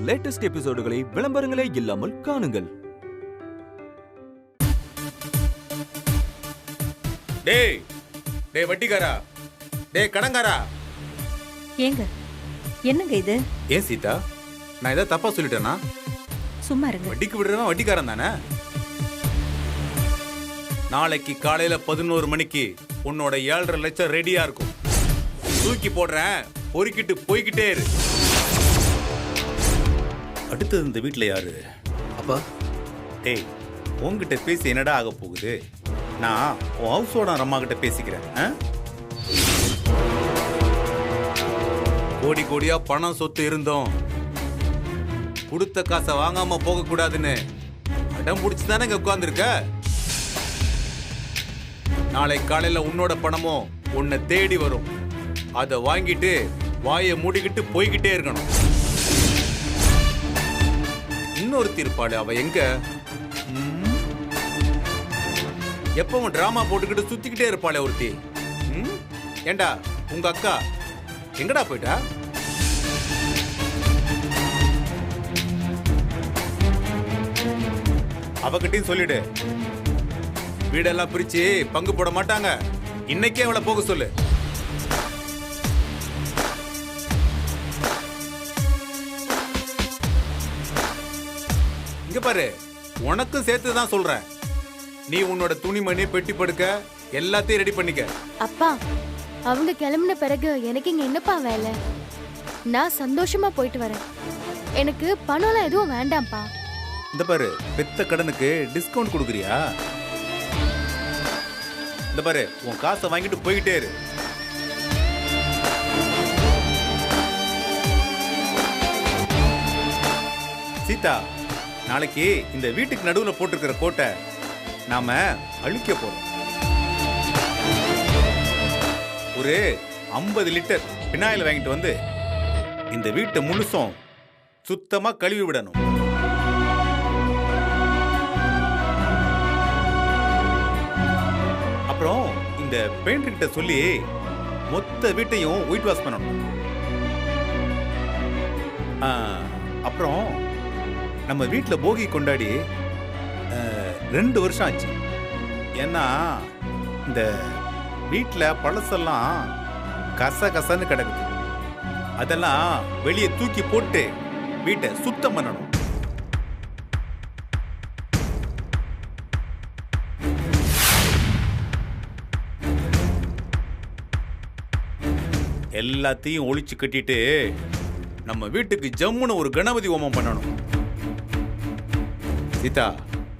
Latest எபிசோடுகளை விளம்பரங்களே இல்லாமல் காணுங்கள். டேய் டேய் வட்டிக்காரா, டேய் கடங்காரா. ஏங்க என்னங்க இது? ஏன் சீதா, நான் ஏதாவது தப்பா சொல்லிட்டேனா? சும்மா இருங்க. வட்டிக்கு விடுறவன் வட்டிக்காரன் தானே? நாளைக்கு காலையில 11 மணிக்கு உன்னோட 7.5 லட்சம் ரெடியா இருக்கும். தூக்கி போடுறேன், பொறுக்கிட்டு போய்கிட்டே இரு. அடுத்தது இந்த வீட்டுல யாரு? அப்பா, டேய் உன்கிட்ட பேசி என்னடா ஆக போகுது? நான் உன் ஹவுஸ் ஓனர் அம்மா கிட்ட பேசிக்கிறேன். கோடி கோடியா பணம் சொத்து இருந்தோம், கொடுத்த காசை வாங்காம போக கூடாதுன்னு அடம் பிடிச்சு தானே இங்க உட்கார்ந்துருக்க. நாளை காலையில உன்னோட பணமும் உன்னை தேடி வரும். அதை வாங்கிட்டு வாயை மூடிக்கிட்டு போய்கிட்டே இருக்கணும். இன்னொரு தீர்ப்பாடு, அவ எங்க? எப்பவும் டிராமா போட்டுக்கிட்டு சுத்திக்கிட்டே இருப்பாளே ஒருத்தி. ஏண்டா உங்க அக்கா எங்கடா போயிட்டா? அவகிட்டையும் சொல்லிடு, வீடெல்லாம் பிரிச்சு பங்கு போட மாட்டாங்க. இன்னைக்கே அவளை போக சொல்லு. இங்க பாரு, உனக்கும் சேர்த்து தான் சொல்றேன். நீ உன்னோட துணிமணி, பெட்டி படுக்க எல்லாத்தையும் ரெடி பண்ணிக்க. அப்பா, அவங்க கிளம்பின பிறகு எனக்கு இங்க என்னப்பா வேலை? நான் சந்தோஷமா போயிட்டு வரேன். எனக்கு பணம்லாம் எதுவும் வேண்டாம்ப்பா. இந்த பாரு, பெத்த கடனுக்கு டிஸ்கவுண்ட் கொடுக்குறியா? இந்த பாரு, உன் காசை வாங்கிட்டு போய்கிட்டே இரு. சீதா, நாளைக்கு இந்த வீட்டுக்கு நடுவுல போட்டிருக்கிற கோட்டை நாம அழிக்க போறோம். ஒரு 50 லிட்டர் பினாயில் வாங்கிட்டு வந்து இந்த வீட்டை முழுசும் சுத்தமா கழுவி விடணும். அப்புறம் இந்த பெயிண்டர் கிட்ட சொல்லி மொத்த வீட்டையும் ஒயிட் வாஷ் பண்ணணும். அப்புறம் நம்ம வீட்டில் போகி கொண்டாடி 2 வருஷம் ஆச்சு. ஏன்னா இந்த வீட்டில் பழசெல்லாம் கசன்னு கிடக்குது. அதெல்லாம் வெளியே தூக்கி போட்டு வீட்டை சுத்தம் பண்ணணும். எல்லாத்தையும் ஒழிச்சு கட்டிட்டு நம்ம வீட்டுக்கு ஜம்முன்னு ஒரு கணபதி ஹோமம் பண்ணணும். சீதா,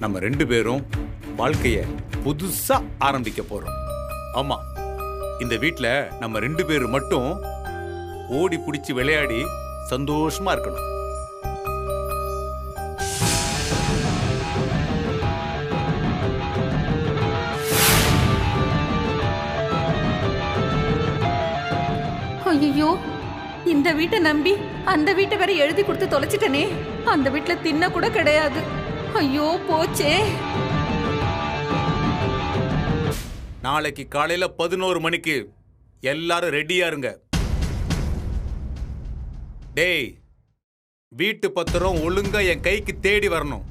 நம்ம 2 பேரும் வாழ்க்கைய புதுசா ஆரம்பிக்க போறோம். ஆமா, இந்த வீட்டுல நம்ம 2 பேரும் மட்டும் ஓடி பிடிச்சு விளையாடி சந்தோஷமா இருக்கணும். ஐயோ, இந்த வீட்டை நம்பி அந்த வீட்டை வேற எழுதி கொடுத்து தொலைச்சிட்டனே. அந்த வீட்டுல தின்ன கூட கிடையாது. ஐயோ போச்சே. நாளைக்கு காலையில 11 மணிக்கு எல்லாரும் ரெடியா இருங்க. டேய், வீட்டு பத்திரம் ஒழுங்கா என் கைக்கு தேடி வரணும்.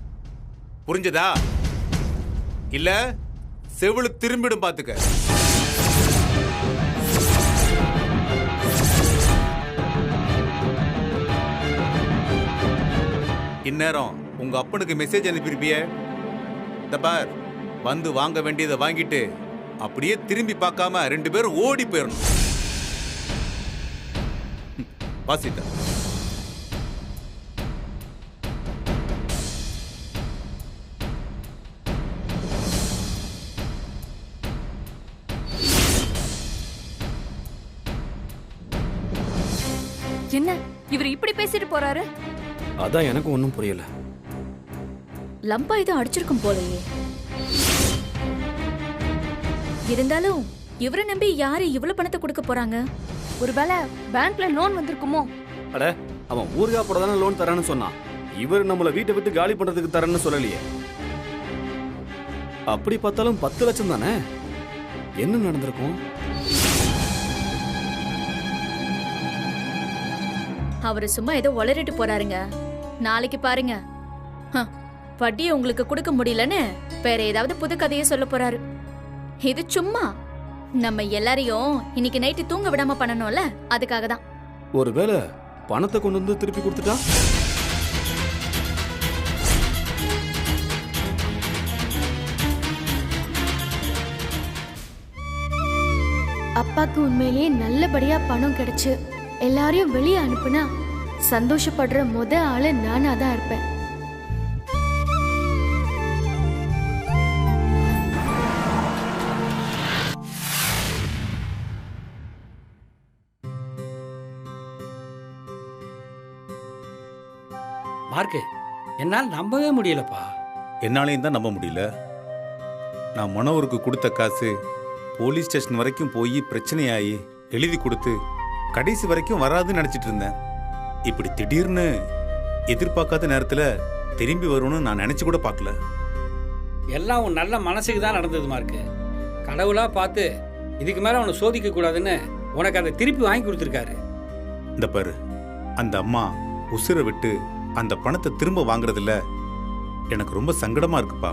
புரிஞ்சதா? இல்ல செவிலு திரும்பிடும் பாத்துக்க. இந்நேரம் உங்க அப்பனுக்கு மெசேஜ் அனுப்பியிருப்பிய. இந்த பார், வந்து வாங்க வேண்டியதை வாங்கிட்டு அப்படியே திரும்பி பார்க்காம 2 பேரும் ஓடி போயிடணும். வாசிட்டா. என்ன இவர் இப்படி பேசிட்டு போறாரு? அதான் எனக்கு ஒன்றும் புரியல. லம்பா இது அடிச்சிருக்கும் போலயே. இருந்தாலும் இவரை நம்பி யாரு இவ்வளவு பணத்தை கொடுக்க போறாங்க? ஒருவேளை பேங்க்ல லோன் வந்திருக்குமோ? அட, அவன் ஊர்கா போட தானே லோன் தரான்னு சொன்னான். இவர் நம்மள வீட்டை விட்டு காலி பண்றதுக்கு தரேன்னு சொல்லலையே. அப்படி பார்த்தாலும் 10 லட்சம் தானே. என்ன நடந்திருக்கும்? அவரு சும்மா ஏதோ உளறிட்டு போறாருங்க. நாளைக்கு பாருங்க. வட்டியை உங்களுக்கு கொடுக்க முடியலன்னு வேற ஏதாவது புது கதையை சொல்ல போறாரு. இது சும்மா நம்ம எல்லாரையும் இன்னைக்கு நைட்டு தூங்க விடாம பண்ணணும்ல, அதுக்காக தான். ஒருவேளை பணத்தை கொண்டு வந்து திருப்பி கொடுத்துட்டா? அப்பாக்கு உண்மையிலேயே நல்லபடியா பணம் கிடைச்சு எல்லாரையும் வெளியே அனுப்புனா சந்தோஷப்படுற ஆளு நானா தான் இருப்பேன். மார்க்கு, என்னால் நம்பவே முடியலப்பா. என்னாலையும் தான் நம்ப முடியல. நான் மனோகருக்கு கொடுத்த காசு போலீஸ் ஸ்டேஷன் வரைக்கும் போய் பிரச்சனையாகி எழுதி கொடுத்து கடைசி வரைக்கும் வராதுன்னு நினச்சிட்டு இருந்தேன். இப்படி திடீர்னு எதிர்பார்க்காத நேரத்தில் திரும்பி வரும்னு நான் நினச்சி கூட பார்க்கல. எல்லாம் உன் நல்ல மனசுக்கு தான் நடந்தது மார்க்கு. கடவுளாக பார்த்து இதுக்கு மேலே அவனை சோதிக்க கூடாதுன்னு உனக்கு அதை திருப்பி வாங்கி கொடுத்துருக்காரு. இந்த பாரு, அந்த அம்மா உசுரை விட்டு அந்த பணத்தை திரும்ப வாங்குறதில்ல எனக்கு ரொம்ப சங்கடமா இருக்குப்பா.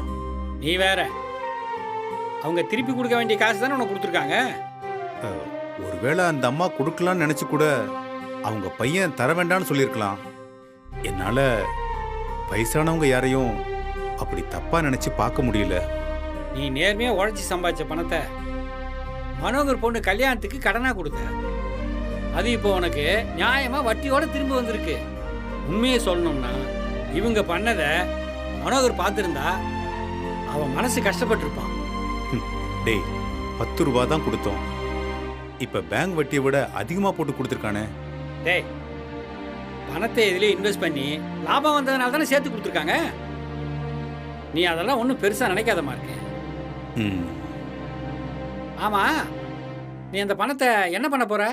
நீ வேற, அவங்க திருப்பி கொடுக்க வேண்டிய காசு தானே உனக்கு கொடுத்துருக்காங்க. ஒருவேளை அந்த அம்மா கொடுக்கலான்னு நினைச்சு கூட அவங்க பையன் தர வேண்டாம்னு சொல்லியிருக்கலாம். என்னால வயசானவங்க யாரையும் அப்படி தப்பா நினைச்சு பார்க்க முடியல. நீ நேர்மையா உழைச்சி சம்பாதிச்ச பணத்தை மனோகர் பொண்ணு கல்யாணத்துக்கு கடனா கொடுத்த. அது இப்போ உனக்கு நியாயமா வட்டியோட திரும்ப வந்திருக்கு. உண்மையை சொல்லணும்னா இவங்க பண்ணதை மனோகர் பார்த்துருந்தா அவன் மனசு கஷ்டப்பட்டிருப்பான். டேய், 10 ரூபா தான் கொடுத்தோம். இப்ப பேங்க் வட்டியை விட அதிகமா போட்டு கொடுத்துருக்கானே. டேய், பணத்தை இதுலயே இன்வெஸ்ட் பண்ணி லாபம் வந்ததுனால தானே சேர்த்து கொடுத்துருக்காங்க. நீ அதெல்லாம் ஒன்றும் பெருசா நினைக்காதமா இருக்கு. ஆமா, நீ அந்த பணத்தை என்ன பண்ண போற?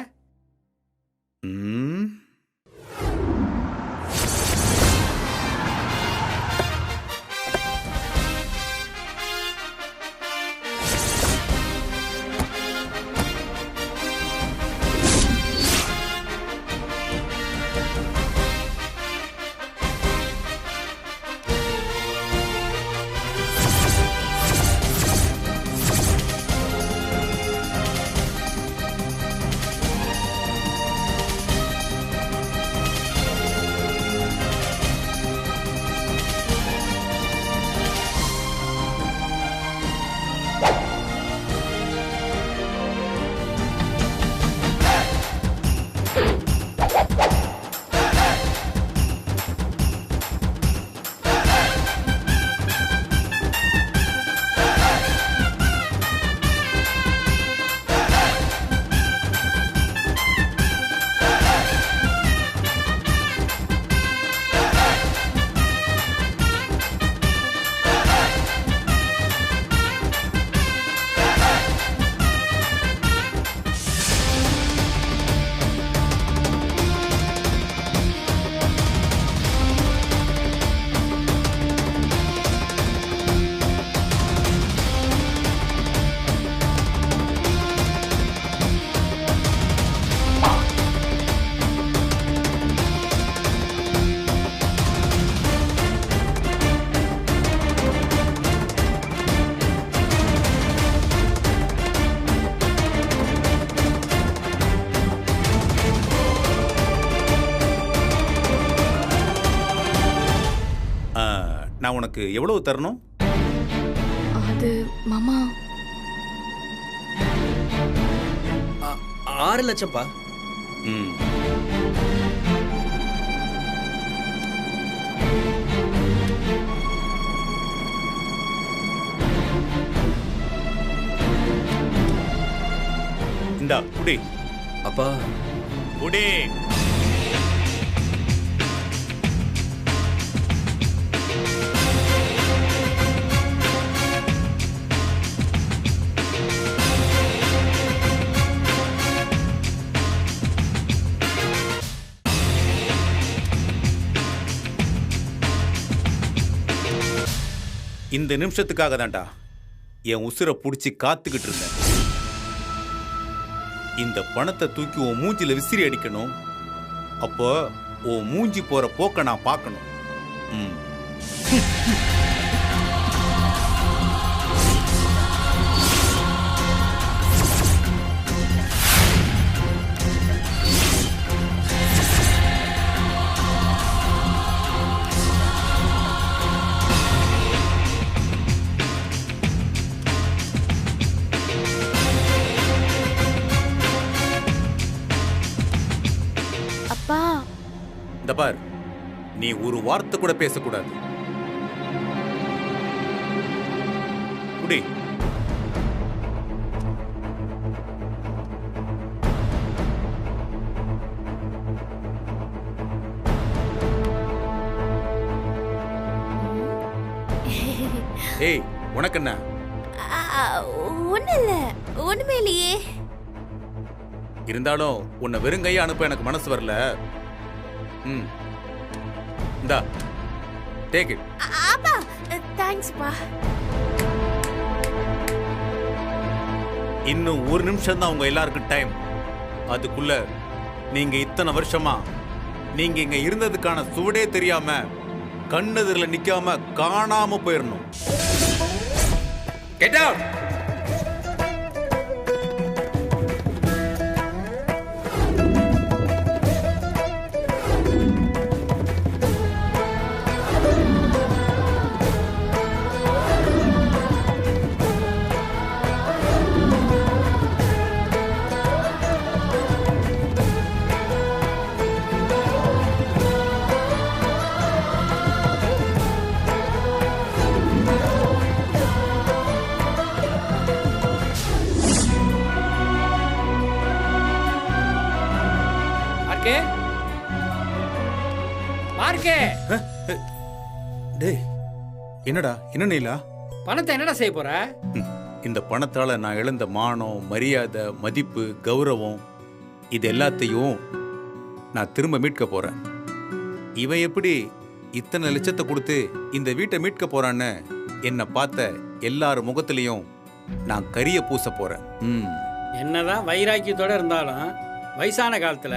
நான் உனக்கு எவ்வளவு தரணும்? அது மாமா 6 லட்சம்ப்பா. இந்தா குடி. அப்பா குடி. இந்த நிமிஷத்துக்காக தான்டா என் உசுரை புடிச்சு காத்துக்கிட்டு இருந்தேன். இந்த பணத்தை தூக்கி உன் மூஞ்சில விசிறி அடிக்கணும். அப்போ உன் மூஞ்சி போற போக்க நான் பார்க்கணும். ம். அப்பா இந்த பார், நீ ஒரு வார்த்தை கூட பேசக்கூடாது. குடி. ஏய், உனக்கு என்ன? ஒண்ணு இல்ல, ஒண்ணுமே இல்லையே. இருந்தாலும் உன்னை வெறுங்கையா அனுப்ப எனக்கு மனசு வரல. ம், இந்தா, டேக் இட். அப்பா தேங்க்ஸ் பா. இன்னும் ஒரு நிமிஷம் தான் உங்க எல்லாருக்கும் டைம். அதுக்குள்ள நீங்க இத்தனை வருஷமா நீங்க இங்க இருந்ததுக்கான சுவடே தெரியாம கண்ணெதிரில நிக்காம காணாம போயிடணும். Get out. மார்க்கே, டேய், என்னடா, என்ன நீலா? பணத்தை என்னடா செய்ய போற? இந்த பணத்தால நான் இழந்த மானம், மரியாதை, மதிப்பு, கௌரவம் இது எல்லாத்தையும் நான் திரும்ப மீட்க போறேன். இவன் எப்படி இத்தனை லட்சத்தை கொடுத்து இந்த வீட்டை மீட்க போறான்னு என்னை பார்த்த எல்லார் முகத்திலையும் நான் கரிய பூச போறேன். என்னதான் வைராக்கியத்தோட இருந்தாலும் வயசான காலத்துல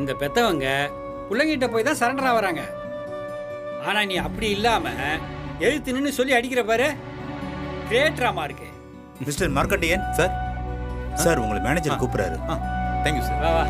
இந்த பெத்தவங்க பிள்ளைங்கிட்ட போய் தான் சரண்டர் ஆகுறாங்க. ஆனா நீ அப்படி இல்லாம எழுத்து நின்னு சொல்லி அடிக்கிற பாரு, கிரேட்ராமா இருக்கு. மிஸ்டர் மார்க்கண்டியன் சார், சார் உங்களை மேனேஜர் கூப்பிடுறாரு. Thank you sir. வா வா.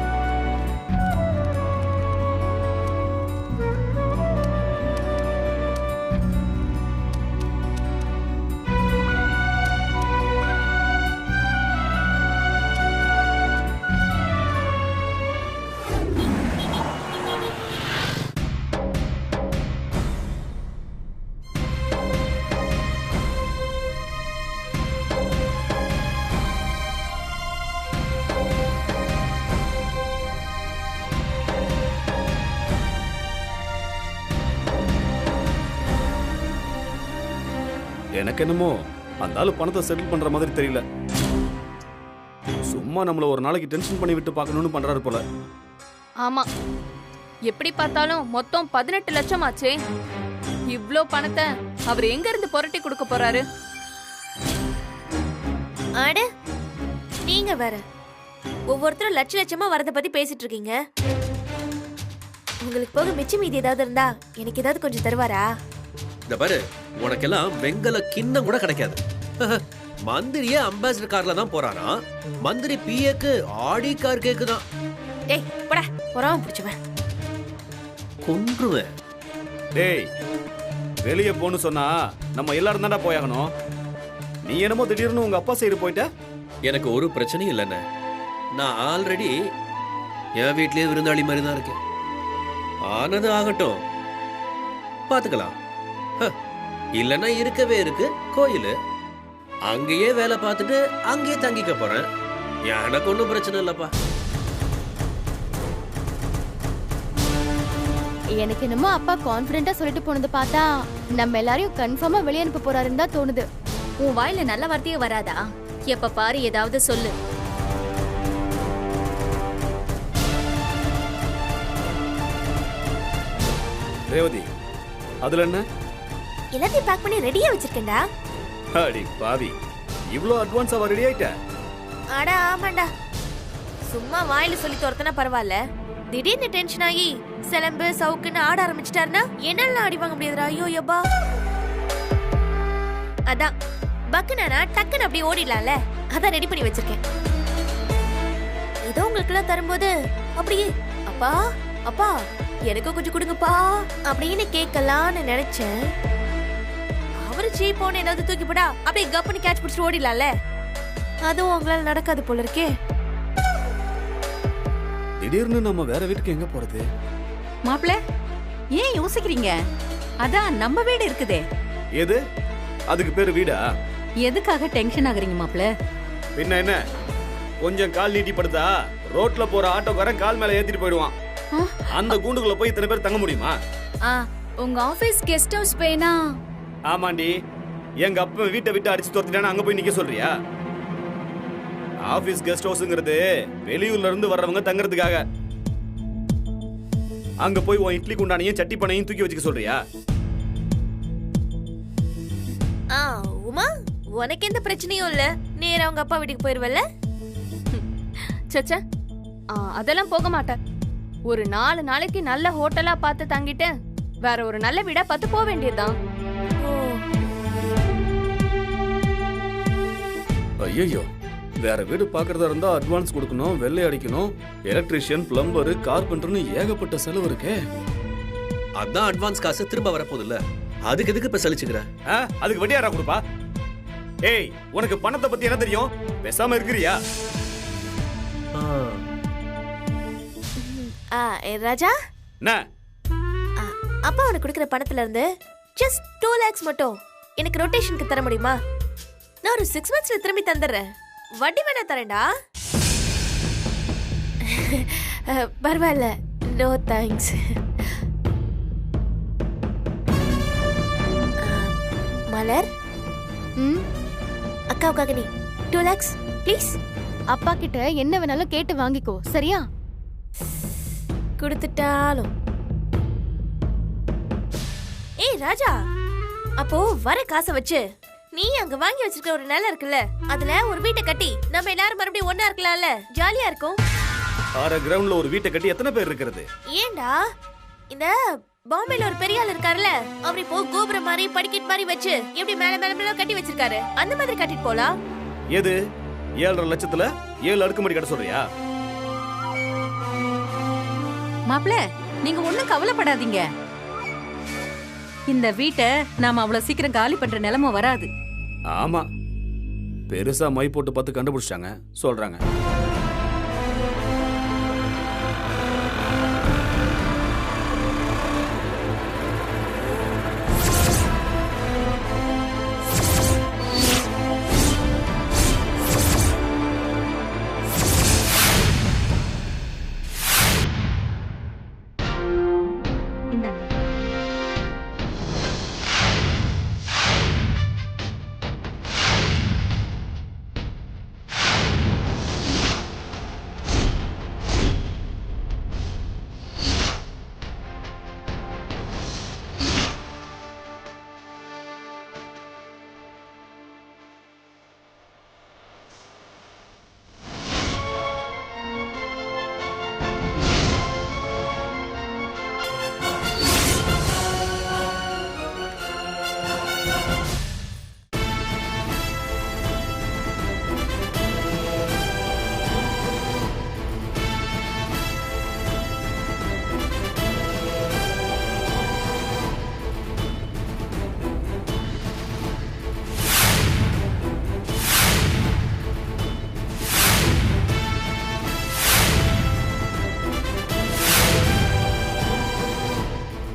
எனக்கு என்னமோ அந்த ஆளு பணத்தை செட்டில் பண்ற மாதிரி தெரியல. சும்மா நம்மள ஒரு நாளைக்கு டென்ஷன் பண்ணி விட்டு பார்க்கணும்னு பண்றாரு போல. ஆமா, எப்படி பார்த்தாலும் மொத்தம் 18 லட்சம் ஆச்சே. இவ்ளோ பணத்தை அவர் எங்க இருந்து புரட்டி கொடுக்க போறாரு? அட நீங்க வேற ஒவ்வொருத்தரும் லட்ச லட்சமா வரத பத்தி பேசிட்டு இருக்கீங்க. உங்களுக்கு போக மிச்சம் மீதி ஏதாவது இருந்தா எனக்கு ஏதாவது கொஞ்சம் தருவாரா? இந்த பாரு, உனக்கெல்லாம் வெங்கல கிண்ணம் கூட கிடைக்காது. மந்திரியே அம்பாசிடர் கார்ல தான் போறானா, மந்திரி பிஏக்கு ஆடி கார் கேக்குதான். டேய் போடா, பொறாம பிடிச்சவன். கொன்றுவேன். டேய், வெளியே போன்னு சொன்னா நம்ம எல்லாரும் தான்டா போயாகணும். நீ என்னமோ திடீர்னு உங்க அப்பா சைடு போயிட்ட. எனக்கு ஒரு பிரச்சனையும் இல்லைண்ணே. நான் ஆல்ரெடி என் வீட்லயே விருந்தாளி மாதிரி தான் இருக்கேன். ஆனது ஆகட்டும், பாத்துக்கலாம். இல்லைன்னா இருக்கவே இருக்கு கோயில், அங்கேயே வேலை பார்த்துட்டு அங்கேயே தங்கிக்க போறேன். எனக்கு ஒன்றும் பிரச்சனை இல்லப்பா. எனக்கு என்னமோ அப்பா கான்ஃபிடென்ட்டா சொல்லிட்டு போனது பார்த்தா நம்ம எல்லாரையும் கன்ஃபார்மா வெளிய அனுப்ப போறாருன்னு தான் தோணுது. உன் வாயில நல்ல வார்த்தையே வராதா? எப்ப பாரு ஏதாவது சொல்லு. ரேவதி, அதுல என்ன? எல்லாத்தையும் பேக் பண்ணி ரெடியா வச்சிருக்கேன்டா. அடி பாவி, இவ்ளோ அட்வான்ஸா ரெடி ஆயிட்ட? அட ஆமாண்டா, சும்மா வாயில சொல்லி துரத்தனா பரவாயில்ல, திடீர்னு டென்ஷன் ஆகி சிலம்பு சவுக்குன்னு ஆட ஆரம்பிச்சிட்டாருன்னா என்னால அடி வாங்க முடியாதுடா. ஐயோ யப்பா. அதான் பக்குனா டக்குன்னு அப்படியே ஓடிடலாம்ல, அதான் ரெடி பண்ணி வச்சிருக்கேன். ஏதோ உங்களுக்கு எல்லாம் தரும்போது அப்படியே அப்பா அப்பா எனக்கு கொஞ்சம் கொடுங்கப்பா அப்படின்னு கேட்கலான்னு நினைச்சேன். அவரு சீப்போன்னு ஏதாவது தூக்கி போடா அப்படியே கப்புன்னு கேட்ச் பிடிச்சிட்டு ஓடிடலாம்ல, அதுவும் உங்களால நடக்காது போல இருக்கே. திடீர்னு நம்ம வேற வீட்டுக்கு எங்க போறது? மாப்பிள ஏன் யோசிக்கிறீங்க? அதான் நம்ம வீடு இருக்குதே. எது? அதுக்கு பேரு வீடா? எதுக்காக டென்ஷன் ஆகுறீங்க மாப்பிள? பின்ன என்ன, கொஞ்சம் கால் நீட்டி படுத்தா ரோட்ல போற ஆட்டோக்காரன் கால் மேல ஏத்திட்டு போயிடுவான். அந்த கூண்டுக்குள்ள போய் இத்தனை பேர் தங்க முடியுமா? உங்க ஆபீஸ் கெஸ்ட் ஹவுஸ் பேனா? ஆமாண்டி, எங்க அப்பா வீட்டை விட்டு அடிச்சு துரத்திட்டானா அங்க போய் நிக்க சொல்றியா? ஆபீஸ் கெஸ்ட் ஹவுஸ்ங்கிறது வெளியூர்ல இருந்து வர்றவங்க தங்கறதுக்காக. அங்க போய் உன் இட்லி குண்டானையும் சட்டி பனையும் தூக்கி வச்சுக்க சொல்றியா? உமா, உனக்கு எந்த பிரச்சனையும் இல்ல, நேரா அவங்க அப்பா வீட்டுக்கு போயிருவல்ல? சச்சா, அதெல்லாம் போக மாட்டேன். ஒரு 4 நாளைக்கு நல்ல ஹோட்டலா பார்த்து தங்கிட்டு வேற ஒரு நல்ல வீடா பார்த்து போக வேண்டியதுதான். ஐயோ, வேற வீடு பாக்குறதா இருந்தா அட்வான்ஸ் கொடுக்கணும், வெள்ளை அடிக்கணும், எலக்ட்ரீஷியன், பிளம்பர், கார்பெண்டர்னு ஏகப்பட்ட செலவு இருக்கே. அதான் அட்வான்ஸ் காசு திரும்ப வரப்போகுது இல்ல, அதுக்கு எதுக்கு இப்ப சலிச்சுக்கிற? அதுக்கு வட்டியாரா கொடுப்பா? ஏய், உனக்கு பணத்தை பத்தி என்ன தெரியும்? பேசாம இருக்கிறியா? ராஜா, என்ன அப்பா உனக்கு கொடுக்குற பணத்துல இருந்து ஜஸ்ட் 2 lakhs மட்டும் எனக்கு ரொட்டேஷனுக்கு தர முடியுமா? நான் ஒரு 6 monthsல திரும்பி தந்துடுறேன். வட்டி வேணா தரேன்டா. பரவாயில்ல, நோ தேங்க்ஸ். மலர், அக்காவுக்காக நீ 2 lakhs ப்ளீஸ். அப்பா கிட்ட என்ன வேணாலும் கேட்டு வாங்கிக்கோ, சரியா? கொடுத்துட்டாலும். ஏய் ராஜா, அப்போ வர காசை வச்சு நீ அங்க வாங்கி வச்சிருக்க ஒரு நிலம் இருக்குல்ல, அதுல ஒரு வீட்டை கட்டி நம்ம எல்லாரும் மறுபடியும் ஒண்ணா இருக்கலாம்ல, ஜாலியா இருக்கும். ஆற கிரவுண்ட்ல ஒரு வீட்டை கட்டி எத்தனை பேர் இருக்கிறது? ஏண்டா, இந்த பாம்பேல ஒரு பெரிய ஆள் இருக்காருல்ல, அவர் இப்போ கோபுரம் மாதிரி படிக்கட் மாதிரி வச்சு எப்படி மேல மேல மேல கட்டி வச்சிருக்காரு, அந்த மாதிரி கட்டிட்டு போலாம். எது 7.5 லட்சத்துல 7 அடுக்குமாடி கட்ட சொல்றியா? மாப்பிள, நீங்க ஒண்ணும் கவலைப்படாதீங்க. இந்த வீட்டை நாம அவ்வளவு சீக்கிரம் காலி பண்ற நிலைமை வராது. ஆமா, பெருசா மை போட்டு பார்த்து கண்டுபிடிச்சாங்க சொல்றாங்க.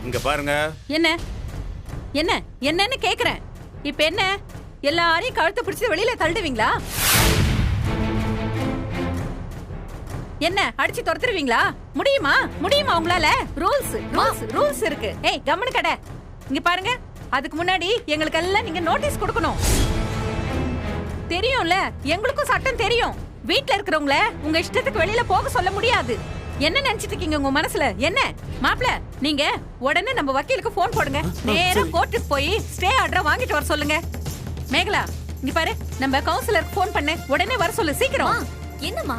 இங்க பாருங்க. என்ன என்ன என்னன்னு கேக்குறேன். இப்ப என்ன எல்லாரையும் கழுத்து பிடிச்சு வெளியில தள்ளுவீங்களா? என்ன அடிச்சு துரத்துருவீங்களா? முடியுமா முடியுமா உங்களால? ரூல்ஸ் ரூல்ஸ் ரூல்ஸ் இருக்கு. ஏய் கம்மனு கடை, இங்க பாருங்க. அதுக்கு முன்னாடி எங்களுக்கு எல்லாம் நீங்க நோட்டீஸ் கொடுக்கணும். தெரியும்ல, எங்களுக்கும் சட்டம் தெரியும். வீட்ல இருக்கிறவங்கள உங்க இஷ்டத்துக்கு வெளியில போக சொல்ல முடியாது. என்ன நினைச்சிட்டு இருக்கீங்க உங்க மனசுல? என்ன மாப்ள, நீங்க உடனே நம்ம வக்கீலுக்கு போன் போடுங்க. நேரா கோர்ட்டுக்கு போய் ஸ்டே ஆர்டர் வாங்கிட்டு வர சொல்லுங்க. மேகலா, இங்க பாரு, நம்ம கவுன்சிலருக்கு போன் பண்ணு, உடனே வர சொல்லு சீக்கிரம். என்னம்மா?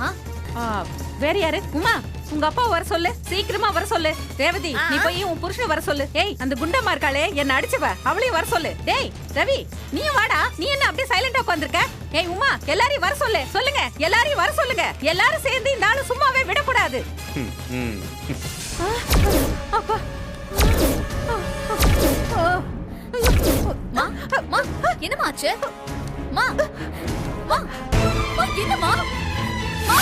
வேற யாரு? உமா, உங்க அப்பா வர சொல்லு, சீக்கிரமா வர சொல்லு. ரேவதி நீ போய் உன் புருஷனை வர சொல்லு. ஏய் அந்த குண்டம்மா இருக்காளே என்ன அடிச்சவ, அவளையும் வர சொல்லு. டேய் ரவி நீயும் வாடா, நீ என்ன அப்படியே சைலண்டா உட்கார்ந்திருக்க? ஏய் உமா எல்லாரையும் வர சொல்லு. சொல்லுங்க எல்லாரையும் வர சொல்லுங்க. எல்லாரும் சேர்ந்து இந்த ஆளு சும்மாவே விடக்கூடாது. அப்பா மா மா என்னமா ஆச்சு? மா மா மா என்னமா? மா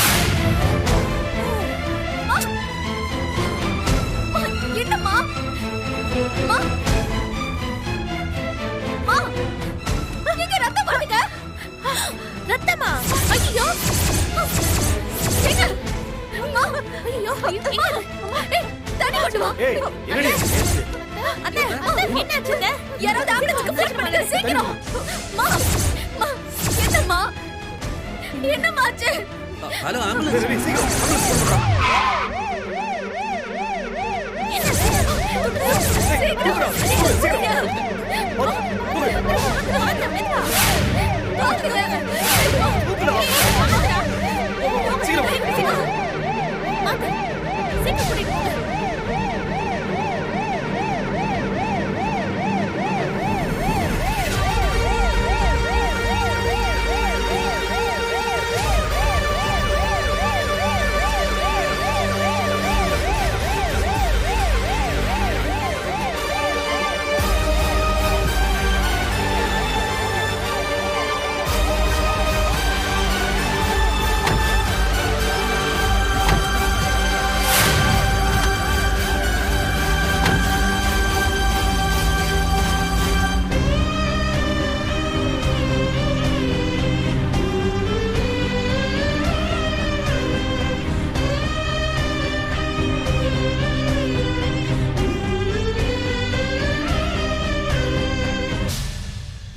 மா மா என்னமா? மா மா எங்க ரத்தம் வருதுங்க? ரத்தமா? ஐயோ எங்க? மா ஐயோ ஏய் தண்ணி கொண்டு வா. ஏய் என்னடி அத்தை என்னாச்சுங்க? யாராவது ஆம்புலன்ஸ்க்கு ஃபோன் பண்ணுங்க சீக்கிரம். மா மா என்னம்மா? என்னம்மா ஆச்சு? Hello ambulance. சீக்கிரம்